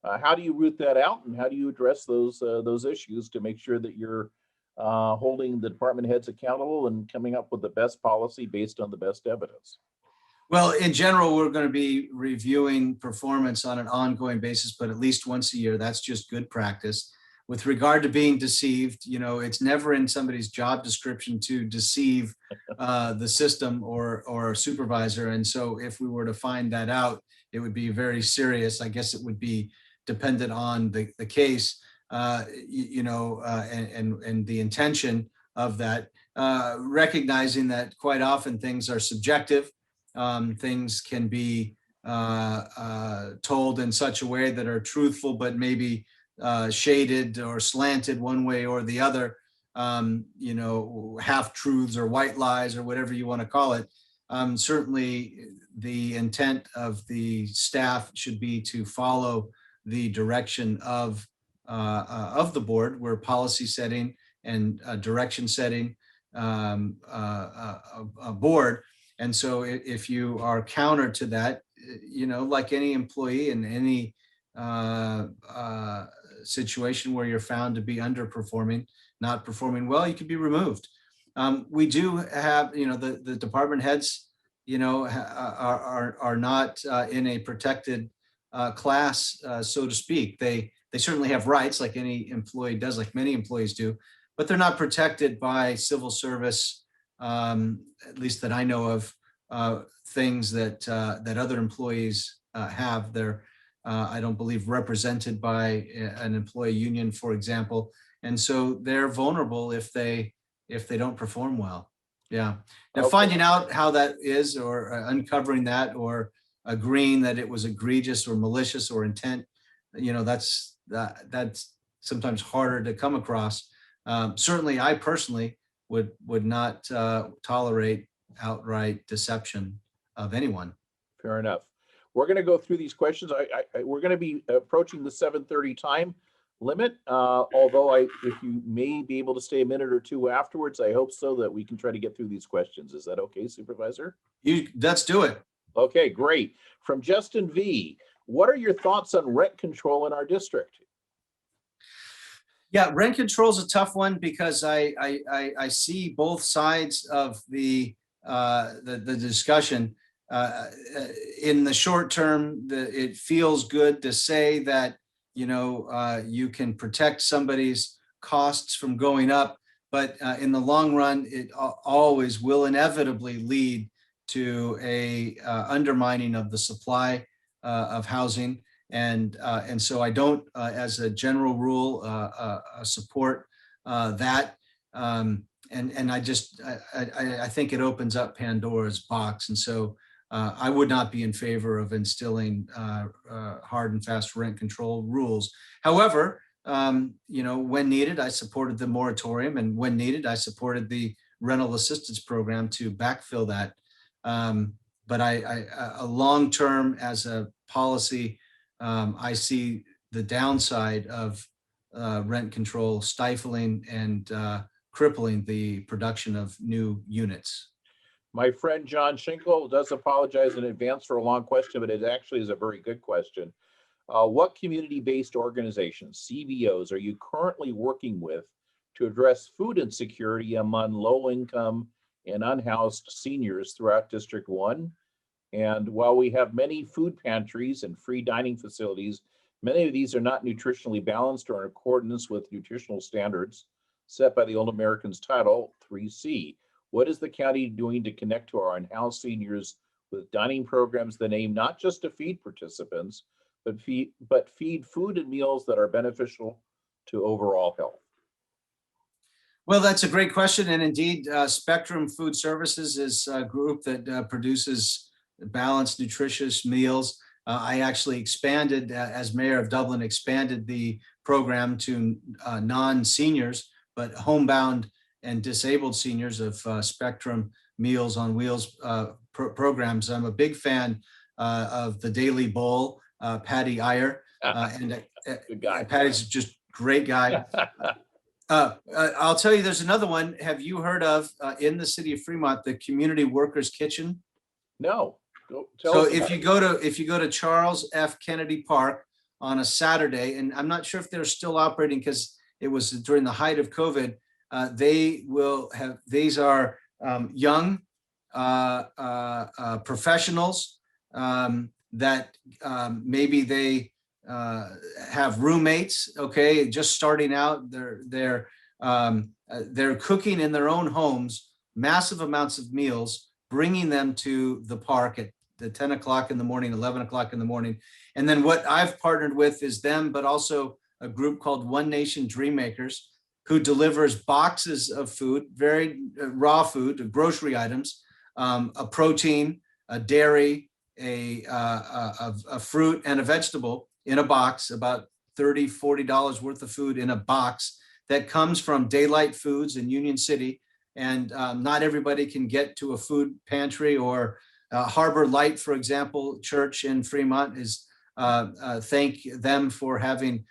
How do you root that out, and how do you address those issues to make sure that you're holding the department heads accountable and coming up with the best policy based on the best evidence? Well, in general, we're going to be reviewing performance on an ongoing basis, but at least once a year. That's just good practice. With regard to being deceived, it's never in somebody's job description to deceive the system or a supervisor. And so if we were to find that out, it would be very serious. I guess it would be dependent on the case. and the intention of that, recognizing that quite often things are subjective. Things can be told in such a way that are truthful, but maybe shaded or slanted one way or the other, half truths or white lies or whatever you want to call it. Certainly the intent of the staff should be to follow the direction of the board. We're policy setting and direction setting a board. And so if you are counter to that, like any employee in any situation where you're found to be underperforming, not performing well, you could be removed. We do have, the department heads, are not in a protected class, so to speak. They certainly have rights like any employee does, like many employees do, but they're not protected by civil service, at least that I know of, things that other employees have. They're, I don't believe, represented by an employee union, for example, and so they're vulnerable if they don't perform well. Yeah. Now, finding out how that is, or uncovering that, or agreeing that it was egregious or malicious or intent, that's sometimes harder to come across. Certainly, I personally would not tolerate outright deception of anyone. Fair enough. We're going to go through these questions. We're going to be approaching the 7:30 time limit. Although if you may be able to stay a minute or two afterwards, I hope so, that we can try to get through these questions. Is that okay, Supervisor? Let's do it. Okay, great. From Justin V, what are your thoughts on rent control in our district? Yeah, rent control is a tough one because I see both sides of the discussion. In the short term, it feels good to say that you can protect somebody's costs from going up, but in the long run, it always will inevitably lead to a undermining of the supply of housing. And so I don't, as a general rule, support that. And I think it opens up Pandora's box. And so I would not be in favor of instilling hard and fast rent control rules. However, when needed, I supported the moratorium, and when needed, I supported the rental assistance program to backfill that. But a long-term, as a policy, I see the downside of rent control stifling and crippling the production of new units. My friend John Schinkel does apologize in advance for a long question, but it actually is a very good question. What community-based organizations, CBOs, are you currently working with to address food insecurity among low-income and unhoused seniors throughout District 1? And while we have many food pantries and free dining facilities, many of these are not nutritionally balanced or in accordance with nutritional standards set by the Old Americans Title 3C. What is the county doing to connect to our unhoused seniors with dining programs that aim not just to feed participants, but feed food and meals that are beneficial to overall health? Well, that's a great question. And indeed, Spectrum Food Services is a group that produces balanced, nutritious meals. I actually expanded, as mayor of Dublin, expanded the program to non-seniors, but homebound and disabled seniors of Spectrum Meals on Wheels programs. I'm a big fan of the Daily Bowl, Patty Iyer. And Good guy. Patty's just a great guy. I'll tell you, there's another one. Have you heard of, in the city of Fremont, the Community Workers Kitchen? No. So if you go to Charles F. Kennedy Park on a Saturday, and I'm not sure if they're still operating because it was during the height of COVID, they will have, these are young professionals that maybe they have roommates, okay, just starting out. They're cooking in their own homes massive amounts of meals, bringing them to the park at the 10 o'clock in the morning, 11 o'clock in the morning. And then what I've partnered with is them, but also a group called One Nation Dream Makers, who delivers boxes of food, very raw food, grocery items, a protein, a dairy, a fruit, and a vegetable in a box, about $30, $40 worth of food in a box that comes from Daylight Foods in Union City. And not everybody can get to a food pantry, or Harbor Light, for example, church in Fremont is thank them for having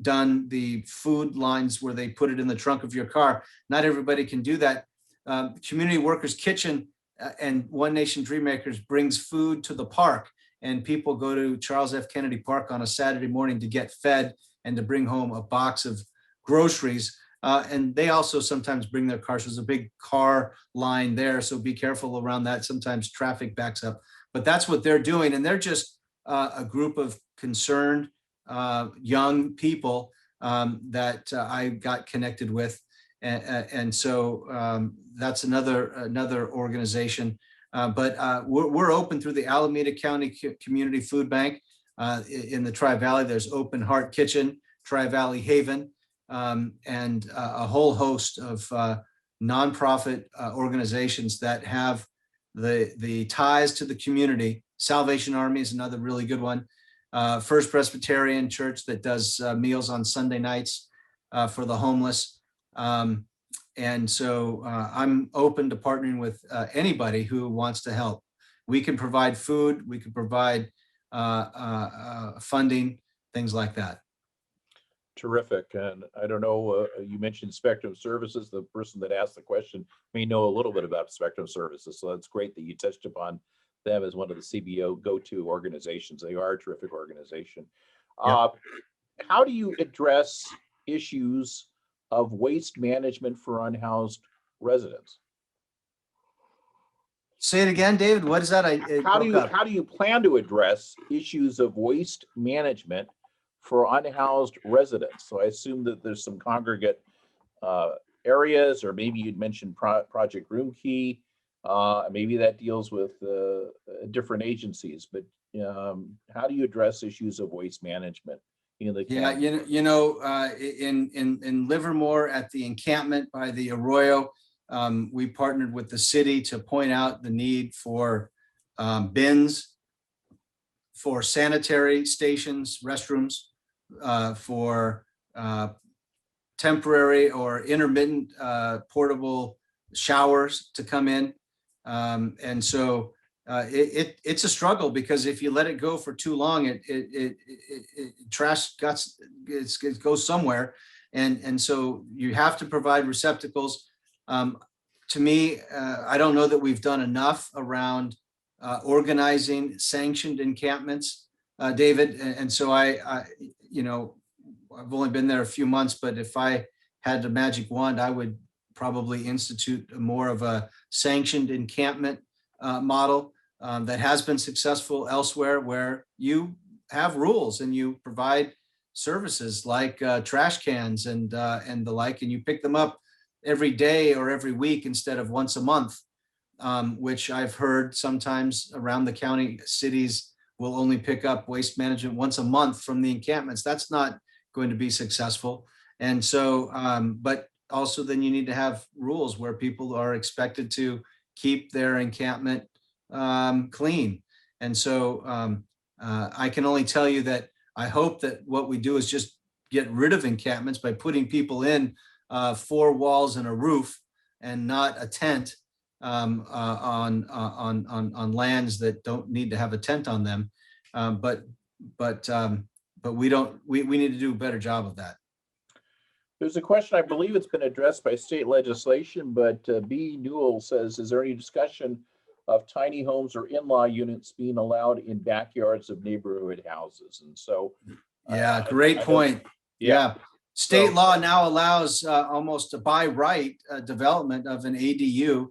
done the food lines where they put it in the trunk of your car. Not everybody can do that. Community Workers Kitchen and One Nation Dream Makers brings food to the park, and people go to Charles F. Kennedy Park on a Saturday morning to get fed and to bring home a box of groceries. And they also sometimes bring their cars. There's a big car line there, so be careful around that. Sometimes traffic backs up, but that's what they're doing. And they're just a group of concerned young people that I got connected with. And so that's another organization. But we're open through the Alameda County Community Food Bank. In the Tri-Valley, there's Open Heart Kitchen, Tri-Valley Haven, and a whole host of nonprofit organizations that have the ties to the community. Salvation Army is another really good one. First Presbyterian Church that does meals on Sunday nights for the homeless. And so I'm open to partnering with anybody who wants to help. We can provide food, we can provide funding, things like that. Terrific. And I don't know, you mentioned Spectrum Services. The person that asked the question may know a little bit about Spectrum Services. So that's great that you touched upon them as one of the CBO go-to organizations. They are a terrific organization. Yep. How do you address issues of waste management for unhoused residents? Say it again, David. What is that? How do you plan to address issues of waste management for unhoused residents? So I assume that there's some congregate areas, or maybe you'd mentioned Project Room Key. Maybe that deals with different agencies, but how do you address issues of waste management in the county? In Livermore at the encampment by the Arroyo, we partnered with the city to point out the need for bins, for sanitary stations, restrooms, for temporary or intermittent portable showers to come in. And so it's a struggle, because if you let it go for too long, trash it goes somewhere. And so you have to provide receptacles. To me, I don't know that we've done enough around organizing sanctioned encampments, David. And so I've only been there a few months, but if I had a magic wand, I would probably institute more of a sanctioned encampment model that has been successful elsewhere, where you have rules and you provide services like trash cans and the like, and you pick them up every day or every week instead of once a month, which I've heard sometimes around the county cities will only pick up waste management once a month from the encampments. That's not going to be successful. And so, but also then you need to have rules where people are expected to keep their encampment clean. And so I can only tell you that I hope that what we do is just get rid of encampments by putting people in 4 walls and a roof, and not a tent on lands that don't need to have a tent on them. But we need to do a better job of that. There's a question, I believe it's been addressed by state legislation, but B. Newell says, is there any discussion of tiny homes or in-law units being allowed in backyards of neighborhood houses? And so, yeah, great point. Yeah. State law now allows almost a by right development of an ADU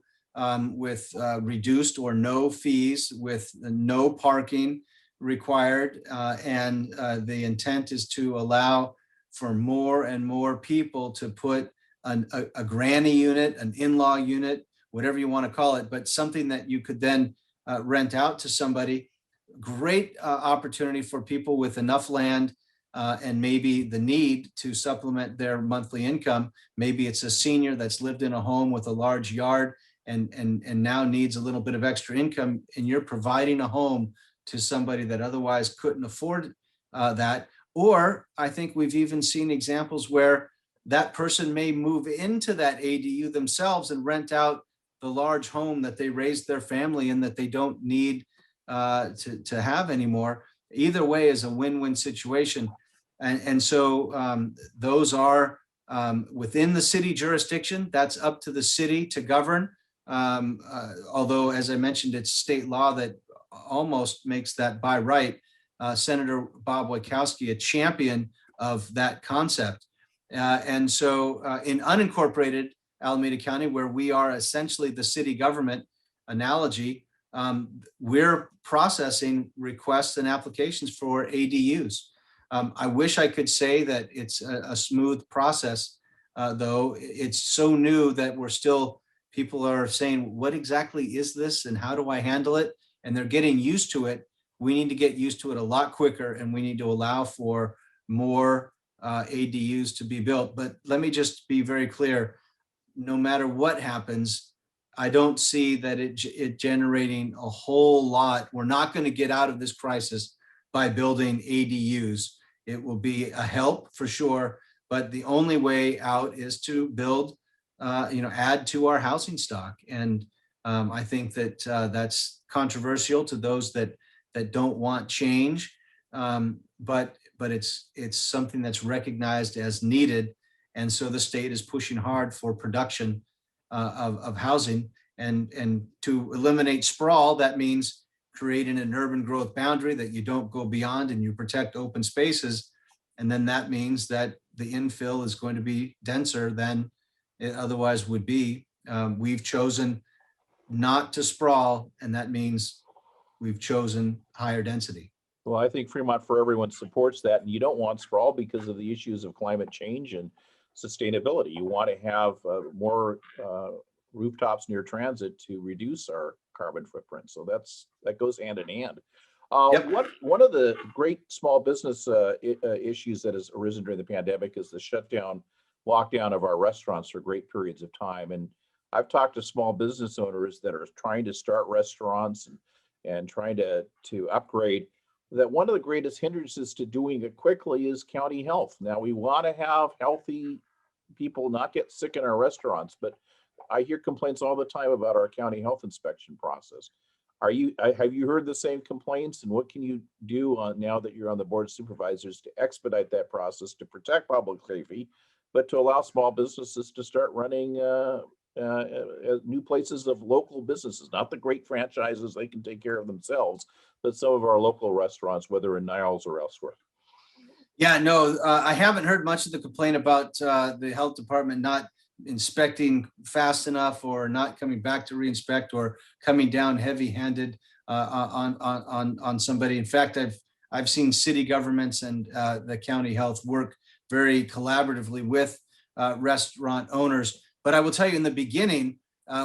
with reduced or no fees, with no parking required. And the intent is to allow for more and more people to put a granny unit, an in-law unit, whatever you want to call it, but something that you could then rent out to somebody. Great opportunity for people with enough land and maybe the need to supplement their monthly income. Maybe it's a senior that's lived in a home with a large yard and now needs a little bit of extra income, and you're providing a home to somebody that otherwise couldn't afford that. Or I think we've even seen examples where that person may move into that ADU themselves and rent out the large home that they raised their family in that they don't need to have anymore. Either way is a win-win situation. And so those are within the city jurisdiction. That's up to the city to govern. Although, as I mentioned, it's state law that almost makes that by right. Senator Bob Wachowski, a champion of that concept. And so in unincorporated Alameda County, where we are essentially the city government analogy, we're processing requests and applications for ADUs. I wish I could say that it's a smooth process, though it's so new that people are saying, what exactly is this and how do I handle it? And they're getting used to it. We need to get used to it a lot quicker, and we need to allow for more ADUs to be built. But let me just be very clear, no matter what happens, I don't see that it generating a whole lot. We're not going to get out of this crisis by building ADUs. It will be a help for sure, but the only way out is to build, add to our housing stock. And I think that that's controversial to those that don't want change, but it's something that's recognized as needed. And so the state is pushing hard for production of housing, and to eliminate sprawl. That means creating an urban growth boundary that you don't go beyond, and you protect open spaces. And then that means that the infill is going to be denser than it otherwise would be. We've chosen not to sprawl, and that means we've chosen higher density. Well, I think Fremont for Everyone supports that, and you don't want sprawl because of the issues of climate change and sustainability. You want to have more rooftops near transit to reduce our carbon footprint. So that goes hand in hand. Yep. One of the great small business issues that has arisen during the pandemic is the lockdown of our restaurants for great periods of time. And I've talked to small business owners that are trying to start restaurants and trying to upgrade, that one of the greatest hindrances to doing it quickly is county health. Now, we want to have healthy people not get sick in our restaurants, but I hear complaints all the time about our county health inspection process. Have you heard the same complaints, and what can you do now that you're on the board of supervisors to expedite that process to protect public safety, but to allow small businesses to start running new places of local businesses, not the great franchises, they can take care of themselves, but some of our local restaurants, whether in Niles or elsewhere? Yeah, no, I haven't heard much of the complaint about the health department not inspecting fast enough, or not coming back to reinspect, or coming down heavy-handed on somebody. In fact, I've seen city governments and the county health work very collaboratively with restaurant owners. But I will tell you, in the beginning,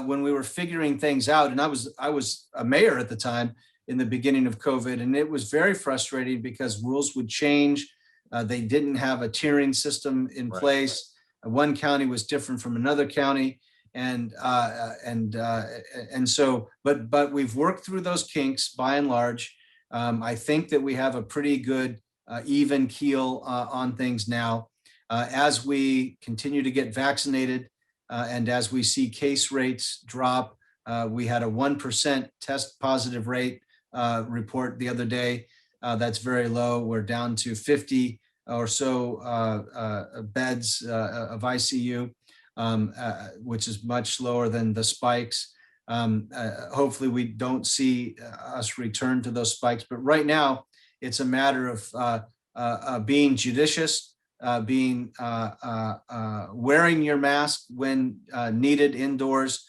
when we were figuring things out, and I was a mayor at the time in the beginning of COVID, and it was very frustrating because rules would change. They didn't have a tiering system in place. One county was different from another county, and so, but we've worked through those kinks by and large. I think that we have a pretty good even keel on things now. As we continue to get vaccinated, and as we see case rates drop, we had a 1% test positive rate report the other day. That's very low. We're down to 50 or so beds of ICU, which is much lower than the spikes. Hopefully we don't see us return to those spikes, but right now it's a matter of being judicious, wearing your mask when needed indoors,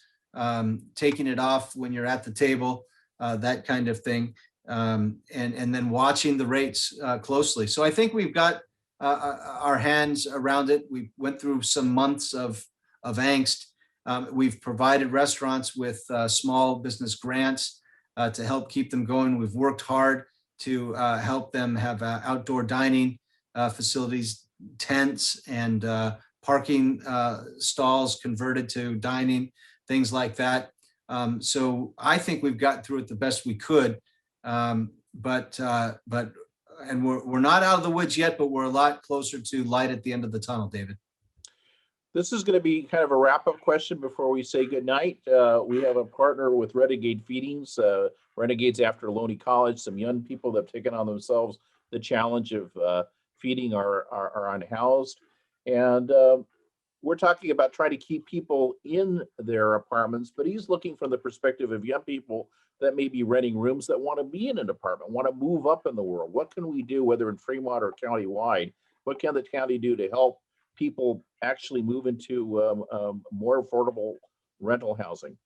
taking it off when you're at the table, that kind of thing. And then watching the rates closely. So I think we've got our hands around it. We went through some months of angst. We've provided restaurants with small business grants to help keep them going. We've worked hard to help them have outdoor dining facilities, tents and parking stalls converted to dining, things like that. So I think we've gotten through it the best we could. But we're not out of the woods yet, but we're a lot closer to light at the end of the tunnel, David. This is going to be kind of a wrap-up question before we say goodnight. We have a partner with Renegade Feedings, Renegades after Loney College, some young people that have taken on themselves the challenge of feeding our unhoused. And we're talking about trying to keep people in their apartments, but he's looking from the perspective of young people that may be renting rooms that want to be in an apartment, want to move up in the world. What can we do, whether in Fremont or county-wide? What can the county do to help people actually move into more affordable rental housing?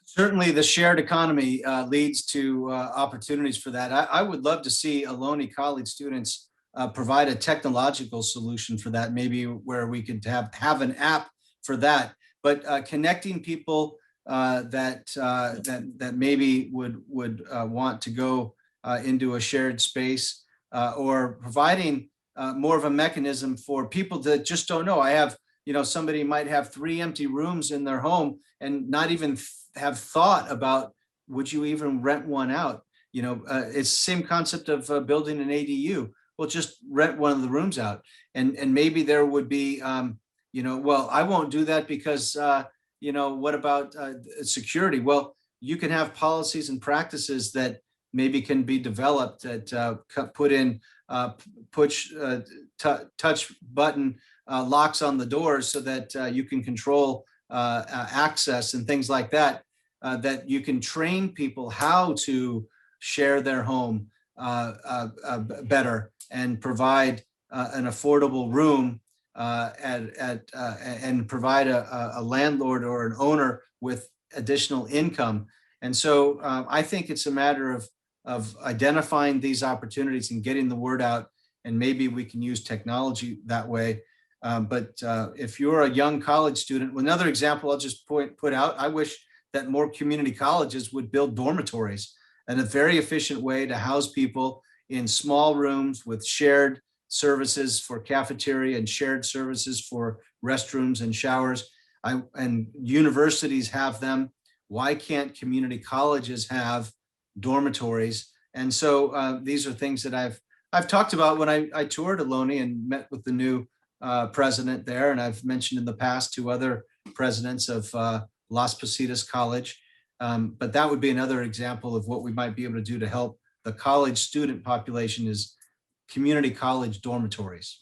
Certainly, the shared economy leads to opportunities for that. I would love to see Ohlone College students provide a technological solution for that, maybe where we could have an app for that. But connecting people that maybe would want to go into a shared space, or providing more of a mechanism for people that just don't know. I have, somebody might have 3 empty rooms in their home and not even have thought about, would you even rent one out? It's the same concept of building an ADU. Well, just rent one of the rooms out. And maybe there would be, well, I won't do that because, what about security? Well, you can have policies and practices that maybe can be developed that put in touch button locks on the doors so that you can control access and things like that, that you can train people how to share their home better and provide an affordable room and provide a landlord or an owner with additional income. And so I think it's a matter of identifying these opportunities and getting the word out, and maybe we can use technology that way. But if you're a young college student, another example I'll just put out, I wish that more community colleges would build dormitories, and a very efficient way to house people in small rooms with shared services for cafeteria and shared services for restrooms and showers. And universities have them. Why can't community colleges have dormitories? And so these are things that I've talked about when I toured Ohlone and met with the new president there. And I've mentioned in the past 2 other presidents of Las Positas College. But that would be another example of what we might be able to do to help the college student population, is community college dormitories.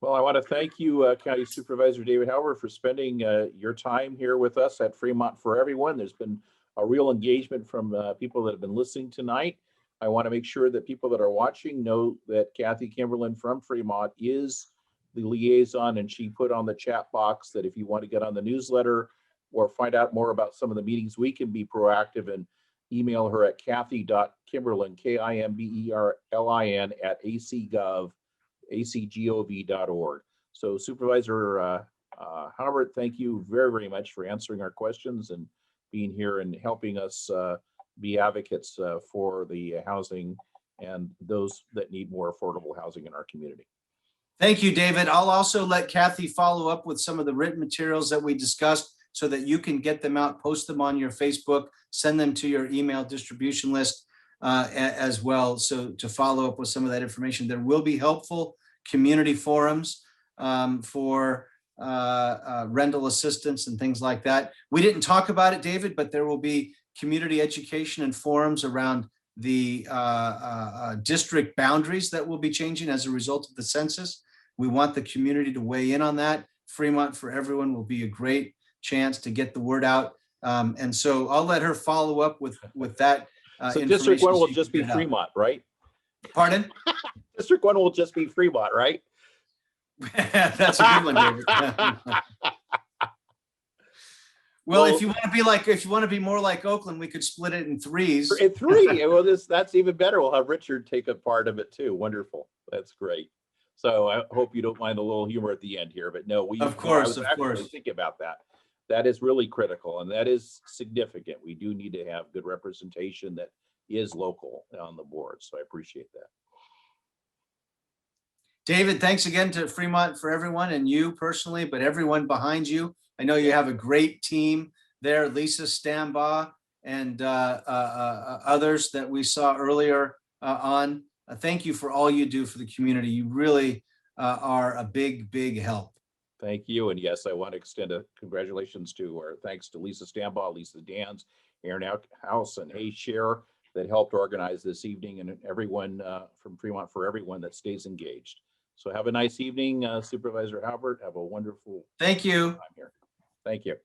Well, I want to thank you, County Supervisor David Haubert, for spending your time here with us at Fremont for Everyone. There's been a real engagement from people that have been listening tonight. I want to make sure that people that are watching know that Kathy Kimberlin from Fremont is the liaison, and she put on the chat box that if you want to get on the newsletter or find out more about some of the meetings, we can be proactive, and email her at kathy.kimberlin, KIMBERLIN @acgov.org. So Supervisor Haubert, thank you very, very much for answering our questions and being here and helping us be advocates for the housing and those that need more affordable housing in our community. Thank you, David. I'll also let Kathy follow up with some of the written materials that we discussed so that you can get them out, post them on your Facebook, send them to your email distribution list as well. So to follow up with some of that information, there will be helpful community forums for rental assistance and things like that. We didn't talk about it, David, but there will be community education and forums around the district boundaries that will be changing as a result of the census. We want the community to weigh in on that. Fremont for Everyone will be a great chance to get the word out. And so I'll let her follow up with that. So District 1 will just be Fremont, right? Pardon? District 1 will just be Fremont, right? That's a good one, David. Well, if you want to be more like Oakland, we could split it in 3s. In 3, well, that's even better. We'll have Richard take a part of it too. Wonderful. That's great. So I hope you don't mind a little humor at the end here, but no, of course. Think about that. That is really critical, and that is significant. We do need to have good representation that is local on the board. So I appreciate that. David, thanks again to Fremont for Everyone and you personally, but everyone behind you. I know you have a great team there, Lisa Stambaugh and others that we saw earlier on. Thank you for all you do for the community. You really are a big, big help. Thank you. And yes, I want to extend a congratulations to or thanks to Lisa Stambaugh, Lisa Dans, Aaron House, and Hay Share that helped organize this evening, and everyone from Fremont for Everyone that stays engaged. So have a nice evening, Supervisor Haubert. Have a wonderful Thank you. time here. Thank you.